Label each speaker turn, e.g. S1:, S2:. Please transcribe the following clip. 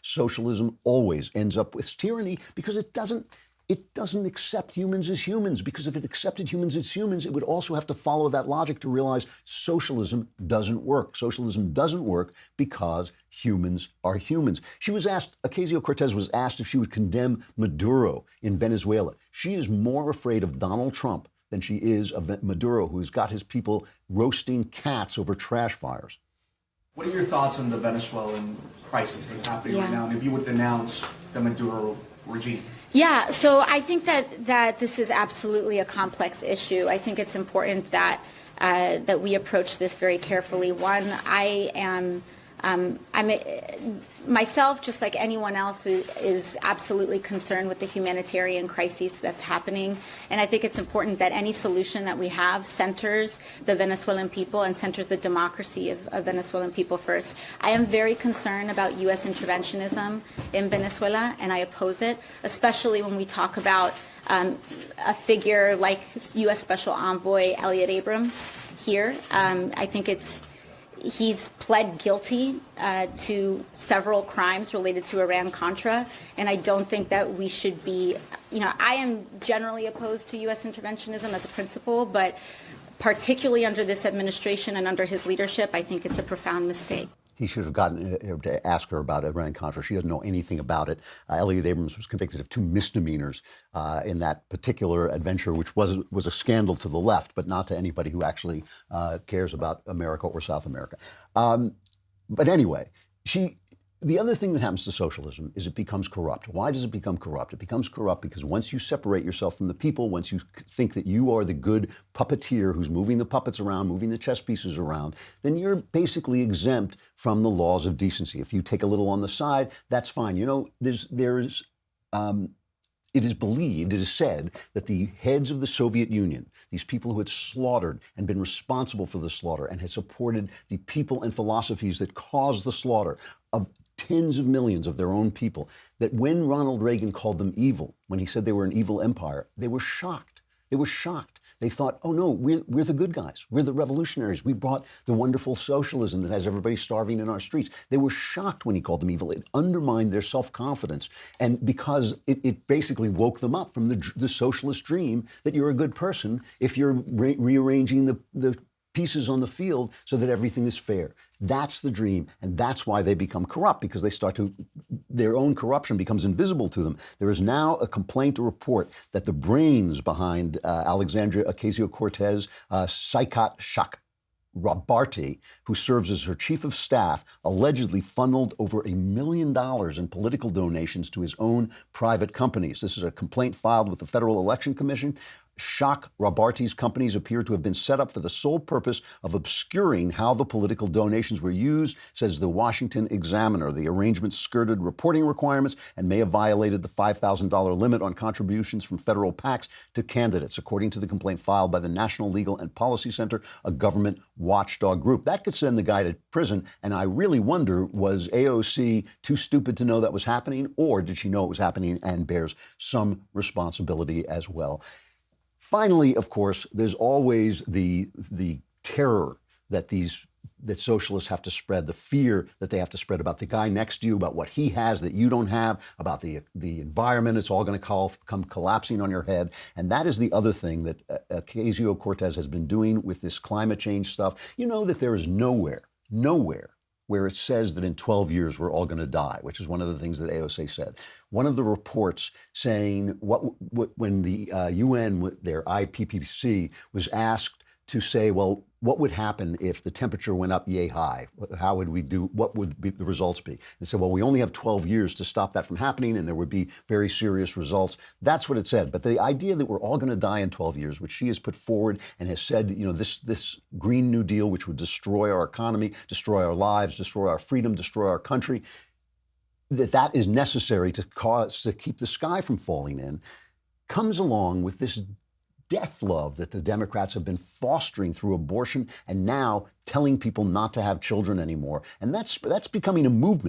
S1: socialism always ends up with tyranny because it doesn't accept humans as humans, because if it accepted humans as humans, it would also have to follow that logic to realize socialism doesn't work. Socialism doesn't work because humans are humans. She was asked, Ocasio-Cortez was asked if she would condemn Maduro in Venezuela. She is more afraid of Donald Trump than she is of Maduro, who's got his people roasting cats over trash fires.
S2: What are your thoughts on the Venezuelan crisis that's happening right now, and if you would denounce the Maduro regime?
S3: Yeah, so I think that this is absolutely a complex issue. I think it's important that that we approach this very carefully. One, I'm myself, just like anyone else, who is absolutely concerned with the humanitarian crisis that's happening. And I think it's important that any solution that we have centers the Venezuelan people and centers the democracy of Venezuelan people first. I am very concerned about U.S. interventionism in Venezuela, and I oppose it, especially when we talk about a figure like U.S. Special Envoy Elliot Abrams here. I think he's pled guilty to several crimes related to Iran-Contra, and I don't think that we should be, I am generally opposed to U.S. interventionism as a principle, but particularly under this administration and under his leadership, I think it's a profound mistake.
S1: He should have gotten to ask her about Iran-Contra. She doesn't know anything about it. Elliot Abrams was convicted of 2 misdemeanors in that particular adventure, which was a scandal to the left, but not to anybody who actually cares about America or South America. But anyway, the other thing that happens to socialism is it becomes corrupt. Why does it become corrupt? It becomes corrupt because once you separate yourself from the people, once you think that you are the good puppeteer who's moving the puppets around, moving the chess pieces around, then you're basically exempt from the laws of decency. If you take a little on the side, that's fine. It is believed, it is said, that the heads of the Soviet Union, these people who had slaughtered and been responsible for the slaughter and had supported the people and philosophies that caused the slaughter of tens of millions of their own people, that when Ronald Reagan called them evil, when he said they were an evil empire, they were shocked. They were shocked. They thought, oh no, we're the good guys. We're the revolutionaries. We brought the wonderful socialism that has everybody starving in our streets. They were shocked when he called them evil. It undermined their self-confidence. And because it basically woke them up from the socialist dream that you're a good person if you're rearranging the pieces on the field so that everything is fair. That's the dream, and that's why they become corrupt, because their own corruption becomes invisible to them. There is now a complaint, a report, that the brains behind Alexandria Ocasio-Cortez, Saikat Chakrabarti, who serves as her chief of staff, allegedly funneled over $1 million in political donations to his own private companies. This is a complaint filed with the Federal Election Commission. Chakrabarti's companies appear to have been set up for the sole purpose of obscuring how the political donations were used, says the Washington Examiner. The arrangement skirted reporting requirements and may have violated the $5,000 limit on contributions from federal PACs to candidates, according to the complaint filed by the National Legal and Policy Center, a government watchdog group. That could send the guy to prison, and I really wonder, was AOC too stupid to know that was happening, or did she know it was happening and bears some responsibility as well? Finally, of course, there's always the terror that socialists have to spread, the fear that they have to spread about the guy next to you, about what he has that you don't have, about the environment. It's all going to come collapsing on your head. And that is the other thing that Ocasio-Cortez has been doing with this climate change stuff. You know that there is nowhere where it says that in 12 years we're all going to die, which is one of the things that AOC said. One of the reports saying when the UN, their IPCC, was asked to say, well, what would happen if the temperature went up yay high? How would we do? What would the results be? They said, well, we only have 12 years to stop that from happening, and there would be very serious results. That's what it said. But the idea that we're all going to die in 12 years, which she has put forward and has said, this Green New Deal, which would destroy our economy, destroy our lives, destroy our freedom, destroy our country, that is necessary to keep the sky from falling in, comes along with this death love that the Democrats have been fostering through abortion and now telling people not to have children anymore. And that's becoming a movement.